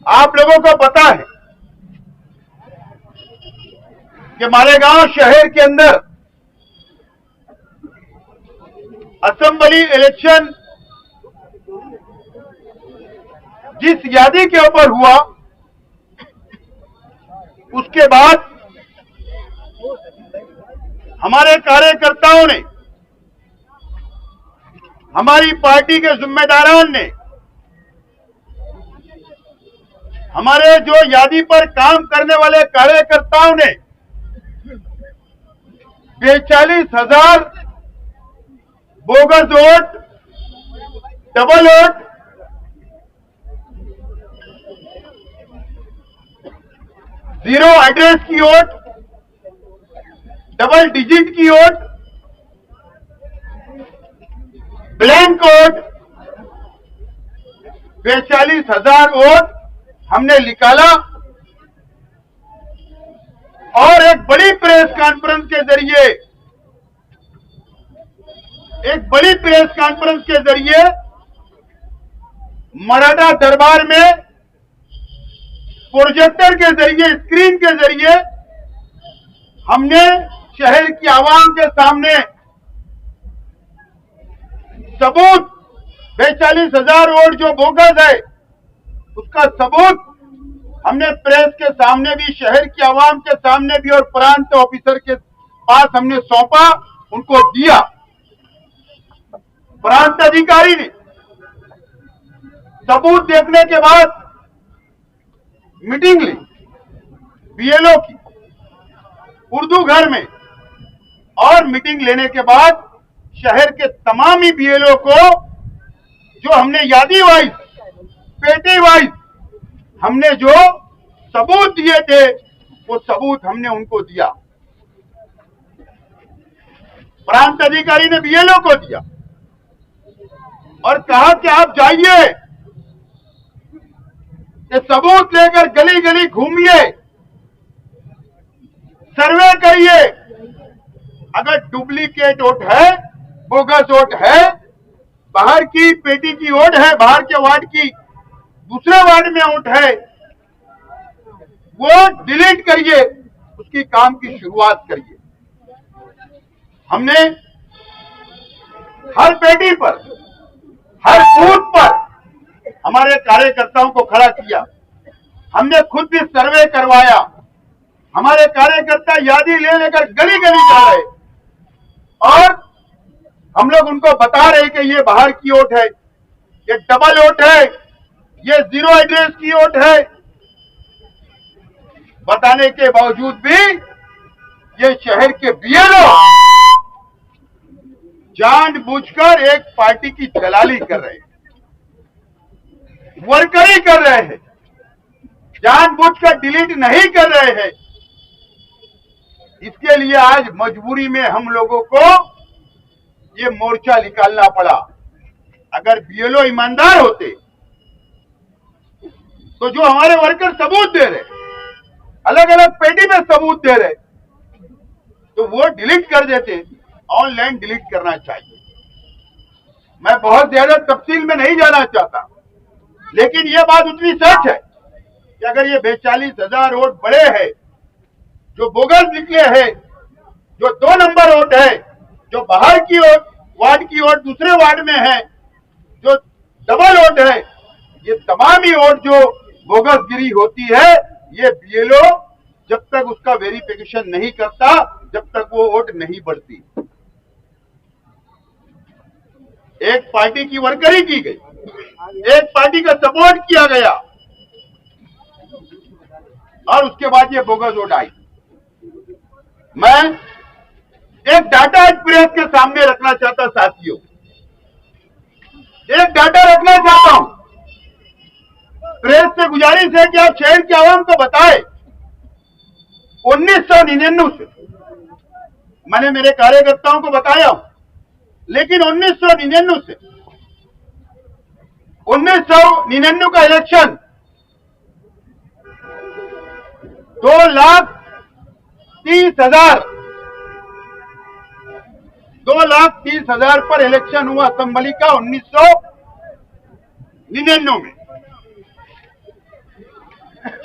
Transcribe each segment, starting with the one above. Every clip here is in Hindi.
आप लोगों को पता है कि मालेगांव शहर के अंदर असेंबली इलेक्शन जिस यादी के ऊपर हुआ, उसके बाद हमारे कार्यकर्ताओं ने, हमारी पार्टी के जिम्मेदारान ने, हमारे जो यादी पर काम करने वाले कार्यकर्ताओं ने 42,000 bogus vote, double vote, zero address की वोट, डबल डिजिट की वोट, ब्लैंक वोट, 42,000 वोट हमने निकाला और एक बड़ी प्रेस कॉन्फ्रेंस के जरिए मराठा दरबार में प्रोजेक्टर के जरिए, स्क्रीन के जरिए हमने शहर की आवाम के सामने सबूत, 42,000 वोट जो बोगस है उसका सबूत हमने प्रेस के सामने भी, शहर की आवाम के सामने भी और प्रांत ऑफिसर के पास हमने सौंपा, उनको दिया। प्रांत अधिकारी ने सबूत देखने के बाद मीटिंग ली बीएलओ की उर्दू घर में, और मीटिंग लेने के बाद शहर के तमाम ही बीएलओ को जो हमने यादी वाइज, पेटी वाइज हमने जो सबूत दिए थे, वो सबूत हमने उनको दिया। प्रांत अधिकारी ने बीएलओ को दिया और कहा कि आप जाइए, ये सबूत लेकर गली गली घूमिए, सर्वे करिए, अगर डुप्लीकेट वोट है, बोगस वोट है, बाहर की पेटी की वोट है, बाहर के वार्ड की दूसरे वार्ड में वोट है, वो डिलीट करिए, उसकी काम की शुरुआत करिए। हमने हर पेटी पर, हर बूथ पर हमारे कार्यकर्ताओं को खड़ा किया, हमने खुद भी सर्वे करवाया, हमारे कार्यकर्ता यादी ले लेकर गली गली जा रहे और हम लोग उनको बता रहे कि ये बाहर की वोट है, ये डबल वोट है, ये जीरो एड्रेस की वोट है। बताने के बावजूद भी ये शहर के बीएलओ जानबूझकर एक पार्टी की दलाली कर रहे हैं, वर्करी कर रहे हैं, जानबूझकर डिलीट नहीं कर रहे हैं। इसके लिए आज मजबूरी में हम लोगों को ये मोर्चा निकालना पड़ा। अगर बीएलओ ईमानदार होते तो जो हमारे वर्कर सबूत दे रहे, अलग अलग पेटी में सबूत दे रहे, तो वो डिलीट कर देते। ऑनलाइन डिलीट करना चाहिए। मैं बहुत ज्यादा तफसील में नहीं जाना चाहता, लेकिन ये बात उतनी सच है कि अगर ये 42,000 वोट बड़े हैं, जो बोगस निकले हैं, जो 2 नंबर वोट है, जो बाहर की वोट, वार्ड की वोट दूसरे वार्ड में है, जो डबल वोट है, ये तमाम ही वोट जो बोगस गिरी होती है, ये बीएलओ जब तक उसका वेरिफिकेशन नहीं करता, जब तक वो वोट नहीं बढ़ती। एक पार्टी की वर्करी की गई, एक पार्टी का सपोर्ट किया गया और उसके बाद ये बोगस वोट आई। मैं एक डाटा आज प्रेस के सामने रखना चाहता, साथियों, एक डाटा रखना चाहता हूं। प्रेस से गुजारिश है कि आप शहर की आवाम को बताएं। 1999 से मैंने मेरे कार्यकर्ताओं को बताया हूं, लेकिन 1999 से 1999 का इलेक्शन 2,30,000 पर इलेक्शन हुआ असेंबली का 1999 में।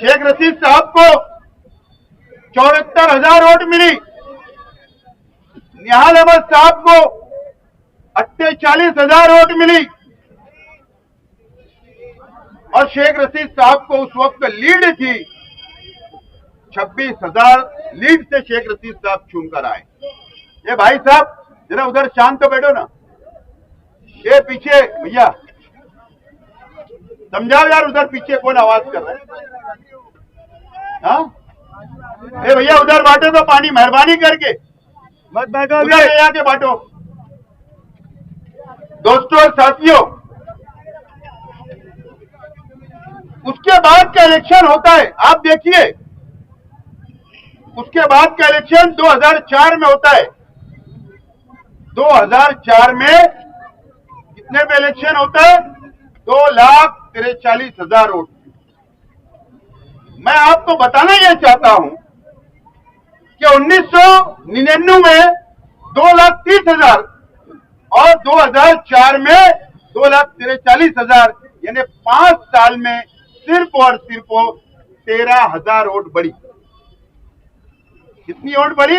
शेख रशीद साहब को 74,000 वोट मिली, निहाल अहमद साहब को 48,000 वोट मिली और शेख रशीद साहब को उस वक्त लीड थी 26,000 लीड से शेख रशीद साहब चुनकर आए। ये भाई साहब जरा उधर शांत तो बैठो ना, ये पीछे भैया समझाओ यार, उधर पीछे कौन आवाज कर रहा है? हाँ ए भैया उधर बांटो तो पानी, मेहरबानी करके मत बैठो, उधर ले आके बांटो। दोस्तों और साथियों, उसके बाद का इलेक्शन होता है, आप देखिए उसके बाद का इलेक्शन 2004 में होता है। 2004 में कितने पे इलेक्शन होता है? 2,43,000 वोट। मैं आपको बताना यह चाहता हूं कि 1999 में 2,30,000 और 2004 में 2,43,000, यानी 5 साल में सिर्फ और सिर्फ 13,000 वोट बढ़ी। कितनी वोट बढ़ी?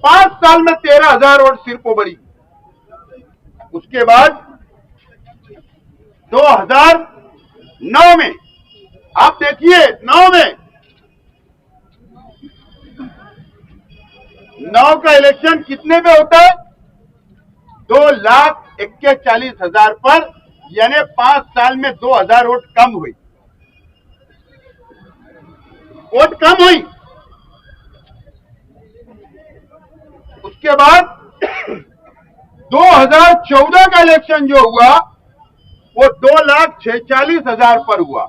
5 साल में 13,000 वोट सिर्फ बढ़ी। उसके बाद 2009 में आप देखिए, 9 का इलेक्शन कितने पे होता है? 2,41,000 पर, यानी 5 साल में 2,000 वोट कम हुई, वोट कम हुई। उसके बाद 2014 का इलेक्शन जो हुआ वो 2,46,000 पर हुआ,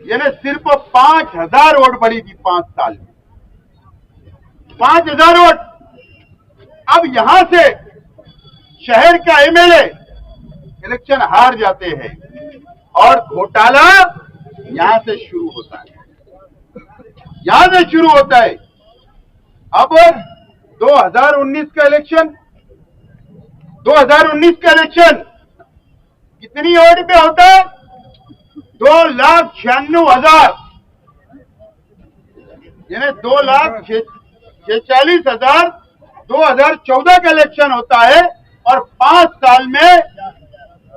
यानी सिर्फ 5,000 वोट बढ़ी थी 5 साल में, 5,000 वोट। अब यहां से शहर का एमएलए इलेक्शन हार जाते हैं और घोटाला यहां से शुरू होता है, यहां से शुरू होता है। अब 2019 का इलेक्शन, 2019 का इलेक्शन कितनी वोट पे होता है? 2,96,000, यानी 2,46,000। 2014 का इलेक्शन होता है और 5 साल में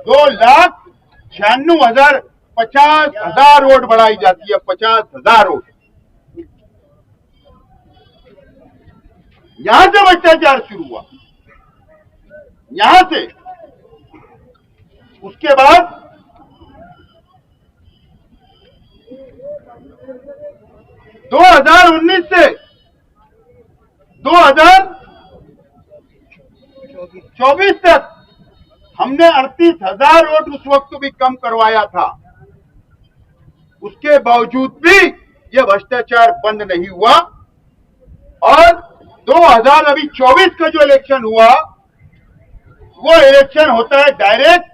2,96,000, 50,000 वोट बढ़ाई जाती है, 50,000 वोट। यहां से भ्रष्टाचार शुरू हुआ, यहां से। उसके बाद 2019 से 2024 तक हमने 38,000 वोट उस वक्त भी कम करवाया था। उसके बावजूद भी यह भ्रष्टाचार बंद नहीं हुआ और 2024 का जो इलेक्शन हुआ वो इलेक्शन होता है डायरेक्ट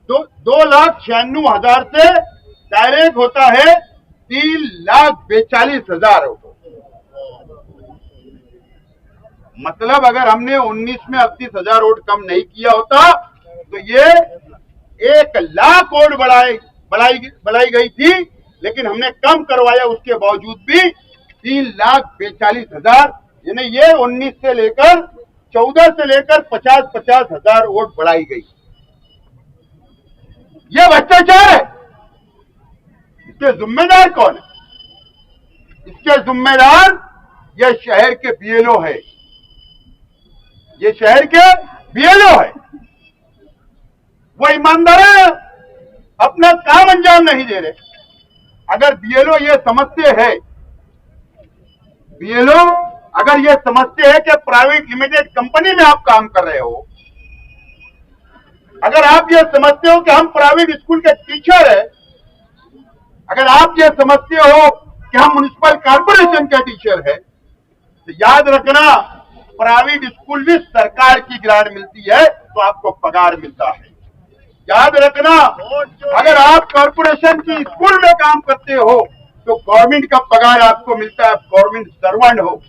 2,96,000 से डायरेक्ट होता है 3,42,000। मतलब अगर हमने 19 में 38,000 वोट कम नहीं किया होता तो ये 1,00,000 वोट बढ़ाई गई थी, लेकिन हमने कम करवाया। उसके बावजूद भी 3,42,000, यानी ये 19 से लेकर 14 से लेकर 50,000 वोट बढ़ाई गई। ये भ्रष्टाचार है। इसके जिम्मेदार कौन है? इसके जिम्मेदार ये शहर के बीएलओ है, ये शहर के बीएलओ है। वो ईमानदार अपना काम अंजाम नहीं दे रहे। अगर बीएलओ ये समझते हैं, बीएलओ अगर ये समझते हैं कि प्राइवेट लिमिटेड कंपनी में आप काम कर रहे हो, अगर आप ये समझते हो कि हम प्राइवेट स्कूल के टीचर हैं, अगर आप ये समझते हो कि हम म्युनिसिपल कॉर्पोरेशन के टीचर हैं, तो याद रखना प्राइवेट स्कूल भी सरकार की ग्रांट मिलती है तो आपको पगार मिलता है। याद रखना, अगर आप कॉर्पोरेशन की स्कूल में काम करते हो तो गवर्नमेंट का पगार आपको मिलता है, आप गवर्नमेंट सर्वेंट हो,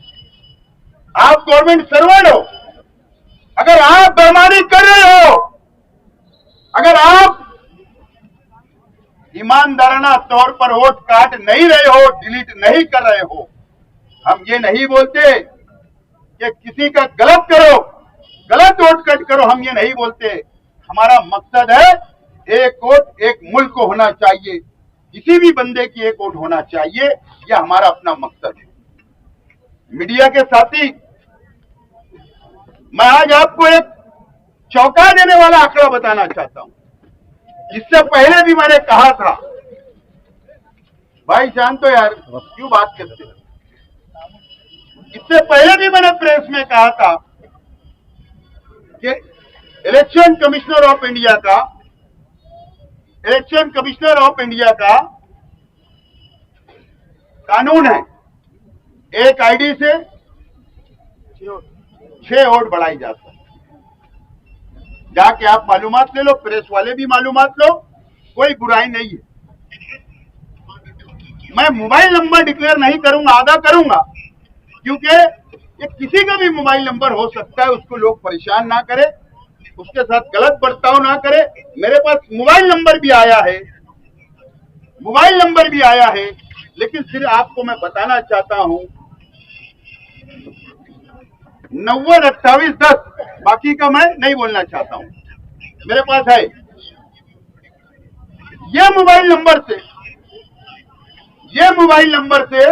आप गवर्नमेंट सर्वेंट हो। अगर आप बेईमानी कर रहे हो, अगर आप ईमानदाराना तौर पर वोट काट नहीं रहे हो, डिलीट नहीं कर रहे हो। हम ये नहीं बोलते कि किसी का गलत करो, गलत वोट कट करो, हम ये नहीं बोलते। हमारा मकसद है एक वोट एक मुल्क को होना चाहिए, किसी भी बंदे की एक वोट होना चाहिए, यह हमारा अपना मकसद है। मीडिया के साथी, मैं आज आपको एक चौंका देने वाला आंकड़ा बताना चाहता हूं। इससे पहले भी मैंने कहा था, भाई शांतो यार क्यों बात करते हैं। इससे पहले भी मैंने प्रेस में कहा था कि इलेक्शन कमिश्नर ऑफ इंडिया का कानून है, एक आईडी से 6 वोट बढ़ाई जा सकती। जाके आप मालूमात ले लो, प्रेस वाले भी मालूमात लो, कोई बुराई नहीं है। मैं मोबाइल नंबर डिक्लेयर नहीं करूंगा, आधा करूंगा, क्योंकि ये किसी का भी मोबाइल नंबर हो सकता है, उसको लोग परेशान ना करें, उसके साथ गलत बर्ताव ना करें। मेरे पास मोबाइल नंबर भी आया है, लेकिन सिर्फ आपको मैं बताना चाहता हूं 90-28-10, बाकी का मैं नहीं बोलना चाहता हूं। मेरे पास है ये मोबाइल नंबर से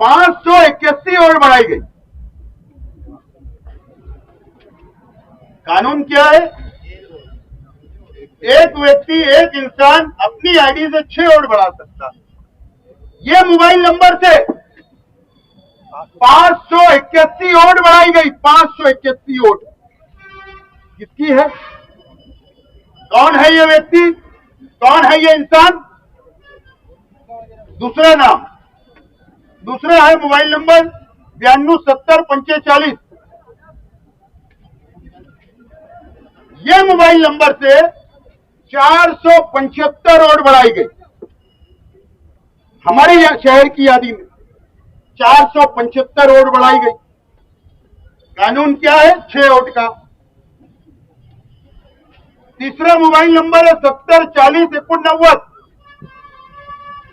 581 वोट बढ़ाई गई। कानून क्या है? एक व्यक्ति, एक इंसान अपनी आईडी से 6 वोट बढ़ा सकता है। ये मोबाइल नंबर से 581 वोट बढ़ाई गई। 581 वोट किसकी है? कौन है ये व्यक्ति, कौन है ये इंसान? दूसरा है मोबाइल नंबर 927045। ये मोबाइल नंबर से 475 वोट बढ़ाई गई। हमारे शहर की यादी में 475 वोट बढ़ाई गई। कानून क्या है? 6 वोट का। तीसरा मोबाइल नंबर है 704089।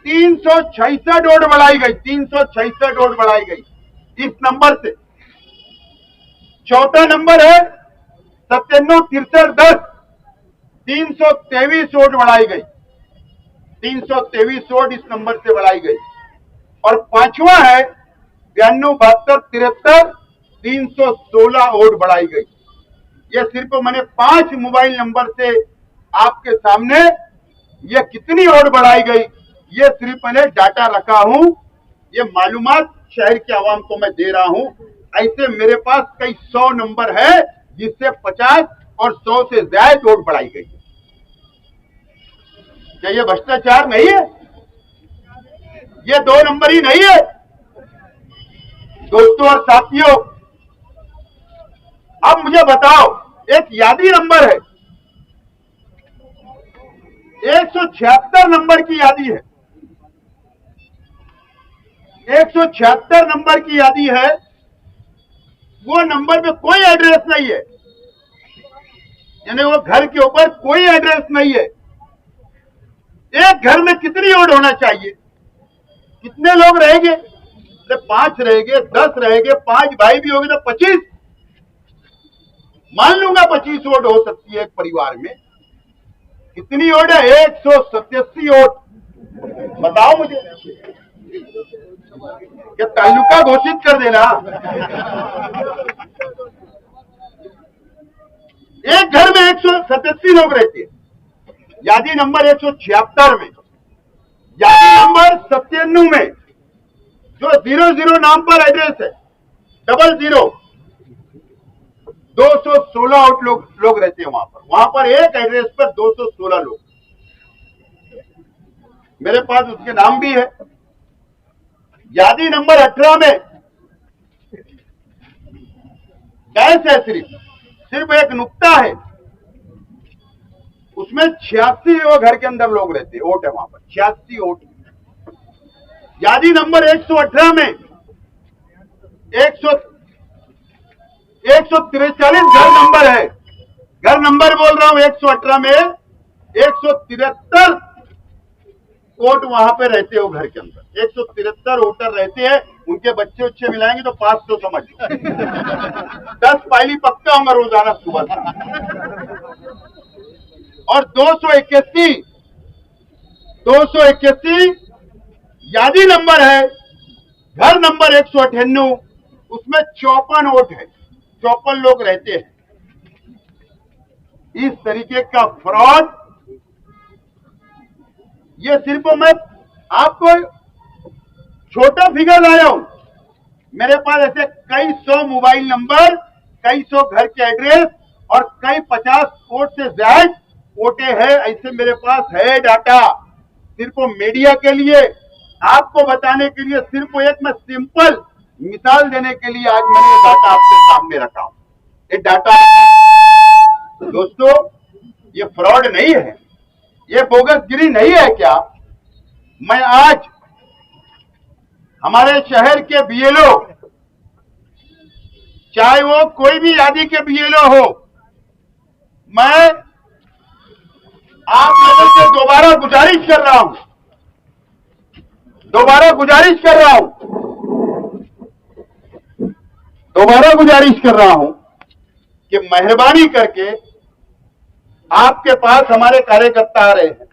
366 वोट बढ़ाई गई। 366 वोट बढ़ाई गई इस नंबर से। चौथा नंबर है 976310। 323 वोट बढ़ाई गई। 323 वोट इस नंबर से बढ़ाई गई। और पांचवा है 927273। 316 वोट बढ़ाई गई। यह सिर्फ मैंने 5 मोबाइल नंबर से आपके सामने यह कितनी वोट बढ़ाई गई, ये सिर्फ मैंने डाटा रखा हूं। ये मालूमात शहर के आवाम को मैं दे रहा हूं। ऐसे मेरे पास कई 100 नंबर है जिससे 50 और 100 से ज्यादा वोट बढ़ाई गई। क्या ये भ्रष्टाचार नहीं है? ये 2 नंबर ही नहीं है दोस्तों और साथियों। अब मुझे बताओ, एक यादी नंबर है, 176 नंबर की यादी है। 176 नंबर की यादी है। वो नंबर पे कोई एड्रेस नहीं है, यानी वो घर के ऊपर कोई एड्रेस नहीं है। एक घर में कितनी वोट होना चाहिए? कितने लोग रहेंगे? 5 रहेंगे, 10 रहेंगे, 5 भाई भी होंगे तो 25। मान लूंगा 25 वोट हो सकती है एक परिवार में। कितनी वोट है? 187 वोट। बताओ मुझे, क्या तालुका घोषित कर देना? एक घर में 187 लोग रहते हैं। यादी नंबर 176 में, यादी नंबर 97 में जो 00 नाम पर एड्रेस है, 00 216 लोग रहते हैं वहां पर एक एड्रेस पर 216 लोग। मेरे पास उसके नाम भी है। यादी नंबर 18 में डैश है, सिर्फ एक नुक्ता है, उसमें 86 वो घर के अंदर लोग रहते हैं, वोट है वहां पर 86 वोट। यादी नंबर 118 में 143 घर नंबर है, घर नंबर बोल रहा हूं 118 में 173 वोट वहां पे रहते हो घर के अंदर, 173 वोटर रहते हैं, उनके बच्चे उच्चे मिलाएंगे तो 500 समझ लो 10 पाइली पक्का होगा रोजाना सुबह से। और 281 यादी नंबर है, घर नंबर 198, उसमें 54 वोट है, 54 लोग रहते हैं। इस तरीके का फ्रॉड, ये सिर्फ मैं आपको छोटा फिगर लाया हूं, मेरे पास ऐसे कई सौ मोबाइल नंबर, कई सौ घर के एड्रेस और कई 50 वोट से ज्यादा वोटे हैं, ऐसे मेरे पास है डाटा। सिर्फ मीडिया के लिए, आपको बताने के लिए, सिर्फ एक मैं सिंपल मिसाल देने के लिए आज मैंने ये डाटा आपके सामने रखा हूं। ये डाटा दोस्तों, ये फ्रॉड नहीं है, ये बोगसगिरी नहीं है क्या? मैं आज हमारे शहर के बीएलओ, चाहे वो कोई भी यादी के बीएलओ हो, मैं आप लोगों से दोबारा गुजारिश कर रहा हूं कि मेहरबानी करके आपके पास हमारे कार्यकर्ता आ रहे हैं,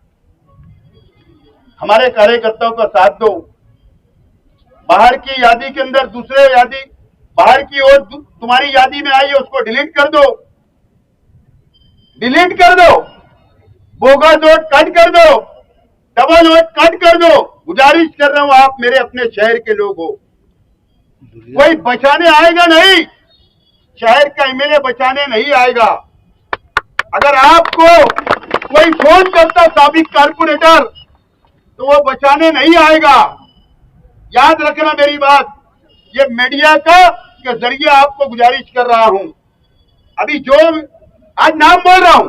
हमारे कार्यकर्ताओं का साथ दो। बाहर की यादी के अंदर दूसरे यादी, बाहर की ओर तुम्हारी यादी में आई है, उसको डिलीट कर दो, बोगस वोट कट कर दो, डबल वोट कट कर दो। गुजारिश कर रहा हूं, आप मेरे अपने शहर के लोग हो, कोई बचाने आएगा नहीं, शहर का एमएलए बचाने नहीं आएगा। अगर आपको कोई फोन करता साबिक कारपोरेटर, तो वो बचाने नहीं आएगा। याद रखना मेरी बात, ये मीडिया का के जरिए आपको गुजारिश कर रहा हूं। अभी जो आज नाम बोल रहा हूं,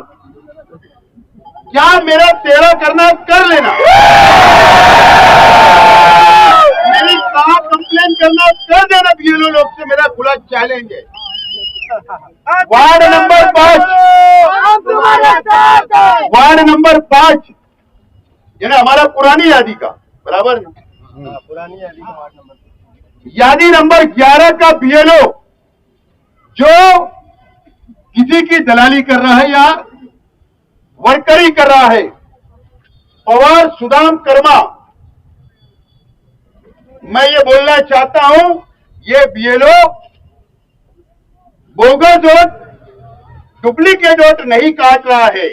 क्या मेरा तेरा करना कर लेना, मेरी कहा कंप्लेन करना कर देना, बीएलओ लोग से मेरा खुला चैलेंज है। वार्ड नंबर 5 यानी हमारा पुरानी यादी का बराबर ना, पुरानी यादी का वार्ड नंबर, यादी नंबर 11 का बीएलओ जो किसी की दलाली कर रहा है या वर्करी कर रहा है, पवार सुदाम कर्मा, मैं ये बोलना चाहता हूं, ये BLO bogus vote, duplicate vote नहीं काट रहा है।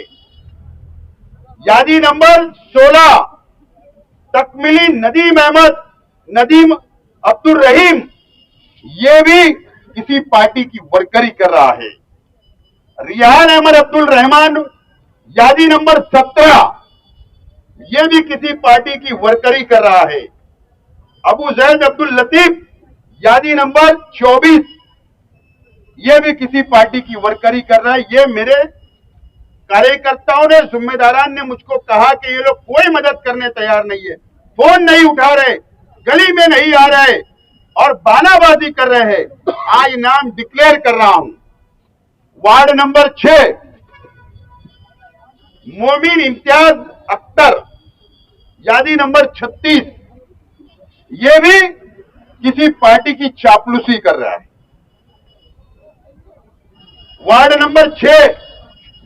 यादी नंबर 16 तकमिली नदीम अब्दुल रहीम, ये भी किसी पार्टी की वर्करी कर रहा है। रिहान अहमद अब्दुल रहमान, यादी नंबर 17, ये भी किसी पार्टी की वर्करी कर रहा है। अबू जैद अब्दुल लतीफ, यादी नंबर 24, ये भी किसी पार्टी की वर्करी कर रहा है। ये मेरे कार्यकर्ताओं ने, जिम्मेदारान ने मुझको कहा कि ये लोग कोई मदद करने तैयार नहीं है, फोन नहीं उठा रहे, गली में नहीं आ रहे और बानाबाजी कर रहे हैं। आज नाम डिक्लेयर कर रहा हूं, वार्ड नंबर 6 मोमिन इम्तियाज अख्तर, यादी नंबर 36, ये भी किसी पार्टी की चापलूसी कर रहा है। वार्ड नंबर 6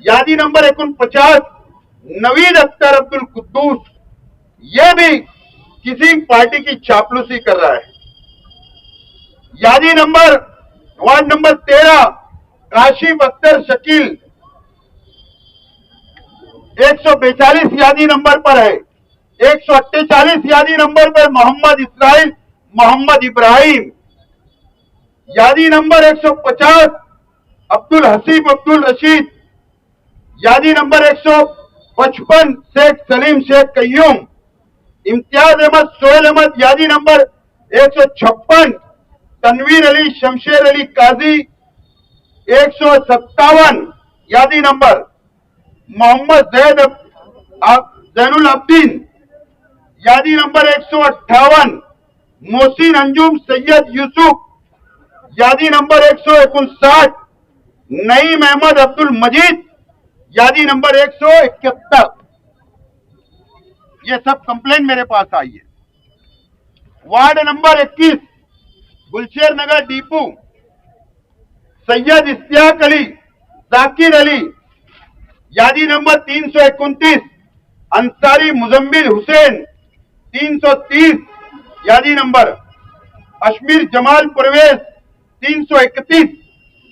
यादी नंबर 49 नवीद अख्तर अब्दुल कुद्दूस, ये भी किसी पार्टी की चापलूसी कर रहा है। यादी number ward number 13 Kashif Akhtar Shakeel, 142 यादी नंबर पर है। 148 यादी नंबर पर मोहम्मद इसराइल मोहम्मद इब्राहिम, यादी नंबर 150 अब्दुल हसीब अब्दुल रशीद, यादी नंबर 155 शेख सलीम शेख कयूम, इम्तियाज अहमद सोहेल अहमद, यादी नंबर 156 तनवीर अली शमशेर अली काजी, 157 यादी नंबर मोहम्मद जैनुल अब्दीन, यादी नंबर 158 मोहसिन अंजुम सैयद यूसुफ, यादी नंबर 159 नईम अहमद अब्दुल मजीद, यादी नंबर 171। ये सब कंप्लेन मेरे पास आई है। वार्ड नंबर 21 गुलशेर नगर डीपू, सैयद इश्तियाक अली, जाकिर अली, यादी नंबर 329, अंसारी मुजम्मिल हुसैन 330, यादी नंबर, अशमीर जमाल परवेज 331,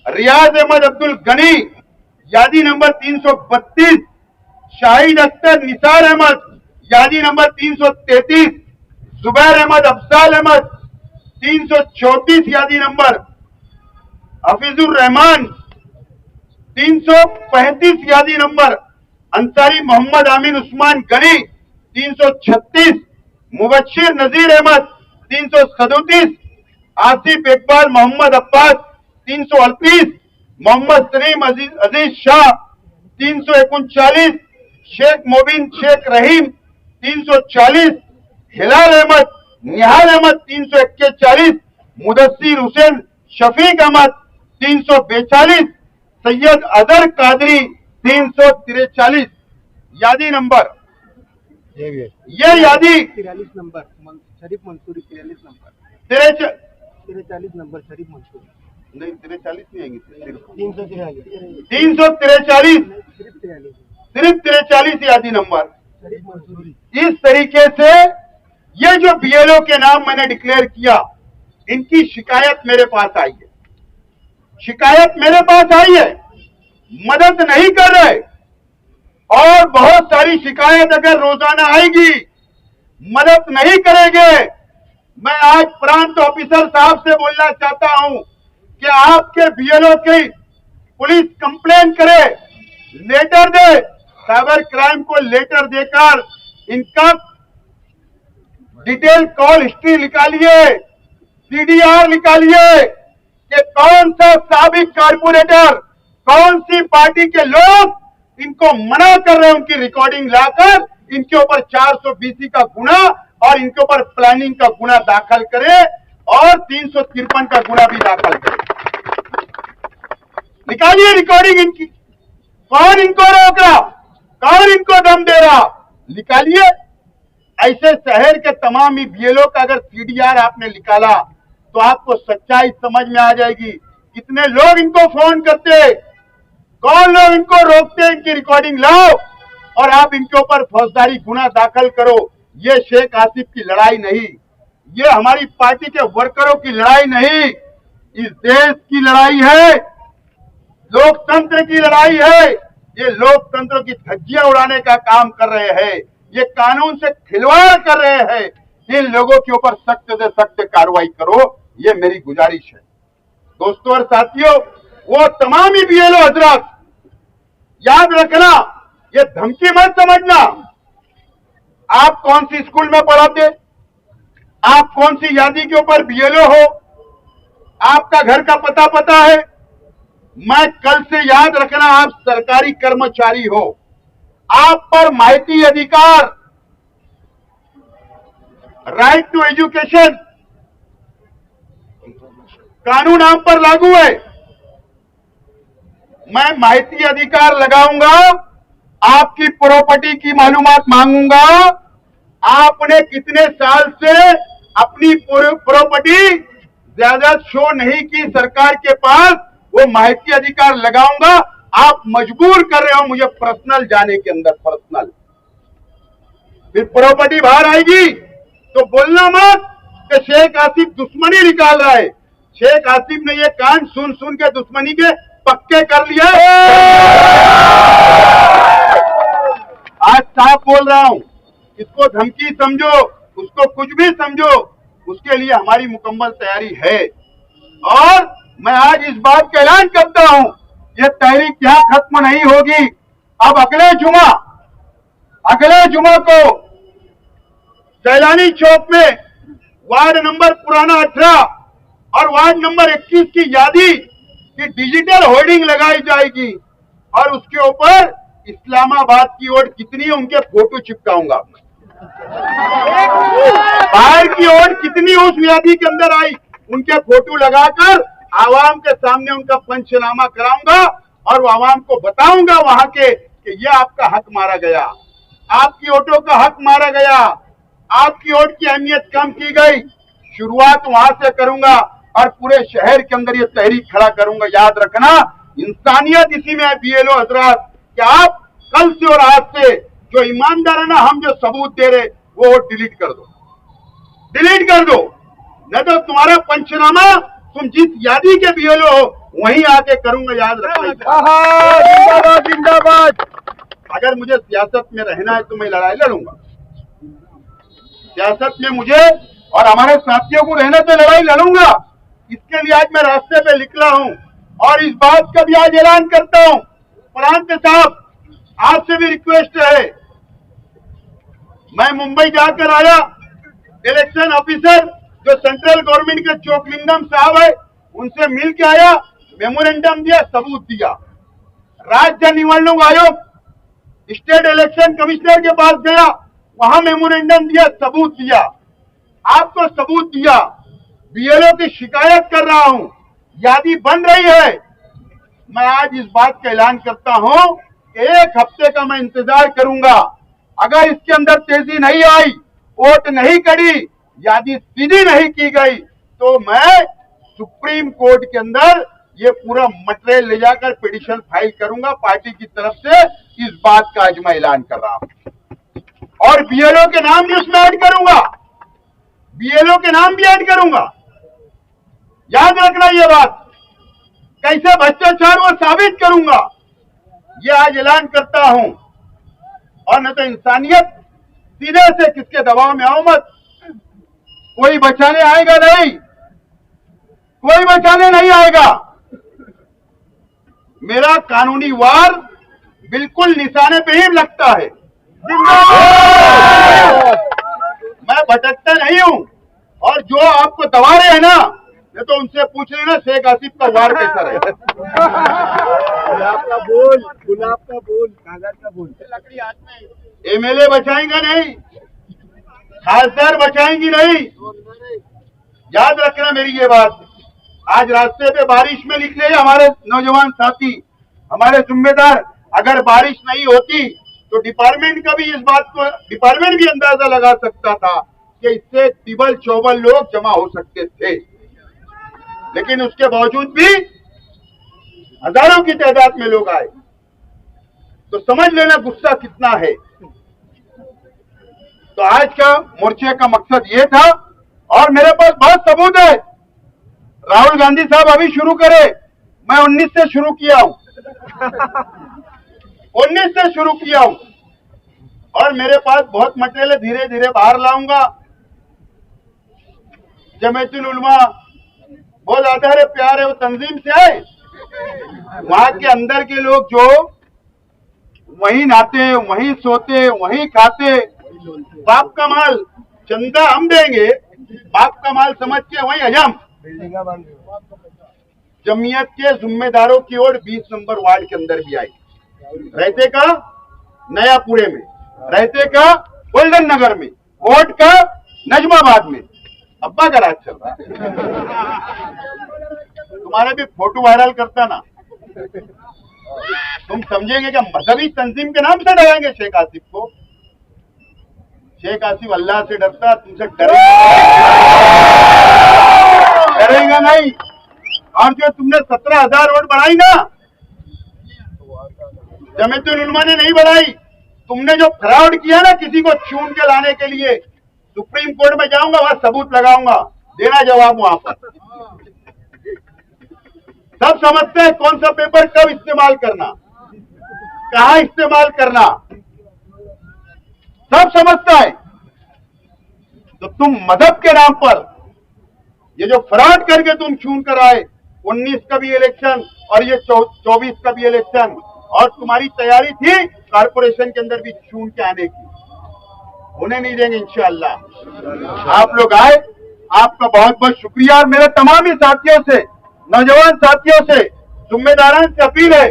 रियाज अहमद अब्दुल गनी, यादी नंबर 332, शाहिद अख्तर निसार अहमद, यादी नंबर 333, जुबैर अहमद अफजाल अहमद 334, यादी नंबर, हफीजुर रहमान 335, यादी नंबर, अंसारी मोहम्मद आमीन उस्मान गनी 336, मुबश्शिर नजीर अहमद 337, आसिफ इकबाल मोहम्मद अब्बास 338, मोहम्मद सलीम अजीज शाह 339, शेख मोबिन शेख रहीम 340, हिलाल अहमद निहाल अहमद 341, मुदस्सिर हुसैन शफीक अहमद 342, सैयद अजहर कादरी 343, यादी नंबर, ये यादी 43 नंबर शरीफ मंसूरी 43 नंबर 43 नंबर शरीफ मंसूरी नहीं 43 नहीं आएंगे, 343 सिर्फ 43 यादी नंबर। शरीफ मंसूरी। इस तरीके से ये जो बीएलओ के नाम मैंने डिक्लेयर किया, इनकी शिकायत मेरे पास आई है, शिकायत मेरे पास आई है, मदद नहीं कर रहे। और बहुत सारी शिकायत अगर रोजाना आएगी, मदद नहीं करेंगे। मैं आज प्रांत ऑफिसर साहब से बोलना चाहता हूं कि आपके बीएलओ की पुलिस कंप्लेन करे, लेटर दे, साइबर क्राइम को लेटर देकर इनका डिटेल कॉल हिस्ट्री निकालिए, सीडीआर निकालिए कि कौन सा साबिक कारपोरेटर, कौन सी पार्टी के लोग इनको मना कर रहे हैं, उनकी रिकॉर्डिंग लाकर इनके ऊपर 420 का गुना और इनके ऊपर प्लानिंग का गुना दाखिल करे और 353 का गुना भी दाखिल करे। निकालिए रिकॉर्डिंग इनकी, कौन इनको रोक रहा, कौन इनको दम दे रहा, निकालिए। ऐसे शहर के तमाम ही बीएलओ का अगर सीडीआर आपने निकाला तो आपको सच्चाई समझ में आ जाएगी। कितने लोग इनको फोन करते, कौन लोग इनको रोकते, इनकी रिकॉर्डिंग लाओ और आप इनके ऊपर फौजदारी गुना दाखिल करो। ये शेख आसिफ की लड़ाई नहीं, ये हमारी पार्टी के वर्करों की लड़ाई नहीं, इस देश की लड़ाई है, लोकतंत्र की लड़ाई है। ये लोकतंत्र की धज्जियां उड़ाने का काम कर रहे हैं, ये कानून से खिलवाड़ कर रहे हैं। इन लोगों के ऊपर सख्त से सख्त कार्रवाई करो, ये मेरी गुजारिश है। दोस्तों और साथियों, वो तमाम ही बीएलओ हजरात याद रखना, ये धमकी मत समझना। आप कौन सी स्कूल में पढ़ाते, आप कौन सी यादी के ऊपर बीएलओ हो, आपका घर का पता है। मैं कल से याद रखना, आप सरकारी कर्मचारी हो, आप पर माहिती अधिकार, राइट टू एजुकेशन कानून आप पर लागू है। मैं माहिती अधिकार लगाऊंगा, आपकी प्रॉपर्टी की मालूमात मांगूंगा, आपने कितने साल से अपनी प्रॉपर्टी ज्यादा शो नहीं की सरकार के पास, वो माहिती अधिकार लगाऊंगा। आप मजबूर कर रहे हो मुझे पर्सनल जाने के अंदर, पर्सनल, फिर प्रॉपर्टी बाहर आएगी तो बोलना मत कि शेख आसिफ दुश्मनी निकाल रहा है। शेख आसिफ ने ये कांड सुन सुन के दुश्मनी के पक्के कर लिया। आज साफ बोल रहा हूं, इसको धमकी समझो, उसको कुछ भी समझो, उसके लिए हमारी मुकम्मल तैयारी है। और मैं आज इस बात का ऐलान करता हूं, ये तहरीक यहां खत्म नहीं होगी। अब अगले जुमा को सैलानी चौक में वार्ड नंबर पुराना 18 और वार्ड नंबर 21 की यादी की डिजिटल होर्डिंग लगाई जाएगी और उसके ऊपर इस्लामाबाद की ओट कितनी है उनके फोटो चिपकाऊंगा। बाहर की ओट कितनी उस यादी के अंदर आई, उनके फोटो लगाकर आवाम के सामने उनका पंचनामा कराऊंगा और वो आवाम को बताऊंगा वहां के कि ये आपका हक मारा गया, आपकी वोटों का हक मारा गया, आपकी वोट की अहमियत कम की गई। शुरुआत वहां से करूंगा और पूरे शहर के अंदर ये तहरीक खड़ा करूंगा। याद रखना, इंसानियत इसी में है बीएलओ हजरात, कि आप कल से और आज से जो ईमानदाराना हम जो सबूत दे रहे वो वोट डिलीट कर दो, डिलीट कर दो। न तो तुम्हारा पंचनामा तुम जिस यादी के बीएलओ हो वहीं आके करूंगा। याद रखना, जिंदाबाद जिंदाबाद। अगर मुझे सियासत में रहना है तो मैं लड़ाई लड़ूंगा। सियासत में मुझे और हमारे साथियों को रहना तो लड़ाई लड़ूंगा। इसके लिए आज मैं रास्ते पे निकला हूं और इस बात का भी आज ऐलान करता हूं, प्रांत साहब आपसे भी रिक्वेस्ट है। मैं मुंबई जाकर आया, इलेक्शन ऑफिसर जो सेंट्रल गवर्नमेंट के चोकलिंगम साहब है उनसे मिल के आया, मेमोरेंडम दिया, सबूत दिया। राज्य निवडणूक आयोग स्टेट इलेक्शन कमिश्नर के पास गया, वहां मेमोरेंडम दिया, सबूत दिया, आपको सबूत दिया। बीएलओ की शिकायत कर रहा हूं, यादी बन रही है। मैं आज इस बात का ऐलान करता हूं कि 1 हफ्ते का मैं इंतजार करूंगा। अगर इसके अंदर तेजी नहीं आई, वोट नहीं करी, यादी सीधी नहीं की गई, तो मैं सुप्रीम कोर्ट के अंदर ये पूरा मटेरियल ले जाकर पिटीशन फाइल करूंगा पार्टी की तरफ से। इस बात का आज मैं ऐलान कर रहा हूं और बीएलओ के नाम भी उसमें ऐड करूंगा, बीएलओ के नाम भी ऐड करूंगा। याद रखना ये बात, कैसे भ्रष्टाचार वो साबित करूंगा, ये आज ऐलान करता हूं। और न तो इंसानियत, सीधे से किसके दबाव में आओ मत, कोई बचाने आएगा नहीं, कोई बचाने नहीं आएगा। मेरा कानूनी वार बिल्कुल निशाने पे ही लगता है। मैं भटकता नहीं हूं और जो आपको दबा रहे हैं ना, ये तो उनसे पूछ लेना शेख आसिफ का वार कैसा रहे। गुलाब का बोल, कागज का बोल। लकड़ी हाथ में। एमएलए बचाएंगे नहीं, खासदार बचाएंगी नहीं। याद रखना मेरी ये बात। आज रास्ते पे बारिश में निकले हमारे नौजवान साथी, हमारे जिम्मेदार, अगर बारिश नहीं होती तो डिपार्टमेंट का भी इस बात को, डिपार्टमेंट भी अंदाजा लगा सकता था कि इससे टिबल चौबल लोग जमा हो सकते थे, लेकिन उसके बावजूद भी हजारों की तादाद में लोग आए। तो समझ लेना गुस्सा कितना है। तो आज का मोर्चे का मकसद ये था और मेरे पास बहुत सबूत है। राहुल गांधी साहब अभी शुरू करे, मैं 19 से शुरू किया हूं, 19 से शुरू किया हूं और मेरे पास बहुत मटेरियल धीरे धीरे बाहर लाऊंगा। जमीयतुल उलमा बहुत आधार प्यार है, वो तंजीम से आए, वहां के अंदर के लोग जो वहीं नहाते, वहीं सोते, वहीं खाते, बाप का माल चंदा हम देंगे, बाप का माल समझ के वहीं हजम। जमीयत के जिम्मेदारों की ओर 20 नंबर वार्ड के अंदर भी आई, रहते का नयापुरे में, रहते का गोल्डन नगर में, कोर्ट का नजमाबाद में। अब्बा का राज चल रहा है। तुम्हारा भी फोटो वायरल करता ना, तुम समझेंगे कि मजहबी तंजीम के नाम से डराएंगे शेख आसिफ को। शेख आसिफ अल्लाह से डरता, तुमसे डरेगा नहीं। और जो तुमने 17,000 वोट बढ़ाई ना, जमीयतुल उलमा ने नहीं बढ़ाई। तुमने जो फ्रॉड किया ना किसी को चुन के लाने के लिए, सुप्रीम कोर्ट में जाऊंगा, वहां सबूत लगाऊंगा, देना जवाब वहां पर। सब समझते हैं कौन सा पेपर कब इस्तेमाल करना, कहां इस्तेमाल करना, सब समझता है। तो तुम मदद के नाम पर ये जो फ्रॉड करके तुम चुन कर आए, 19 का भी इलेक्शन और ये 24 का भी इलेक्शन, और तुम्हारी तैयारी थी कारपोरेशन के अंदर भी चुन के आने की, होने नहीं देंगे इंशाअल्लाह। आप लोग आए, आपका बहुत बहुत शुक्रिया। और मेरे तमाम ही साथियों से, नौजवान साथियों से, जिम्मेदारों से अपील है,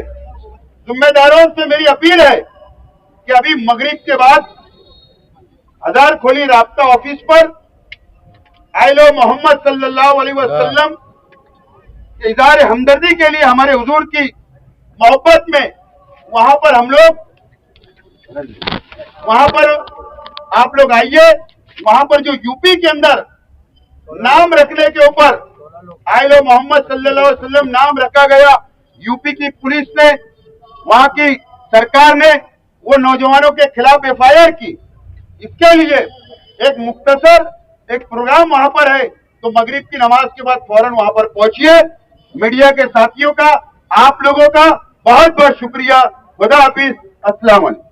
जिम्मेदारों से मेरी अपील है कि अभी मगरिब के बाद हजार खोली राब्ता ऑफिस पर आइलो मोहम्मद सल्लल्लाहु अलैहि वसल्लम इज़हार हमदर्दी के लिए हमारे हुजूर की मोहब्बत में वहां पर हम लोग, वहां पर आप लोग आइए। वहां पर जो यूपी के अंदर नाम रखने के ऊपर आइलो मोहम्मद सल्लल्लाहु अलैहि वसल्लम नाम रखा गया, यूपी की पुलिस ने, वहां की सरकार ने वो नौजवानों के खिलाफ FIR की। इसके लिए एक मुख्तसर एक प्रोग्राम वहां पर है, तो मगरिब की नमाज के बाद फौरन वहां पर पहुंचिए। मीडिया के साथियों का, आप लोगों का बहुत बहुत शुक्रिया। खुदा हाफिज, अस्सलाम वालेकुम।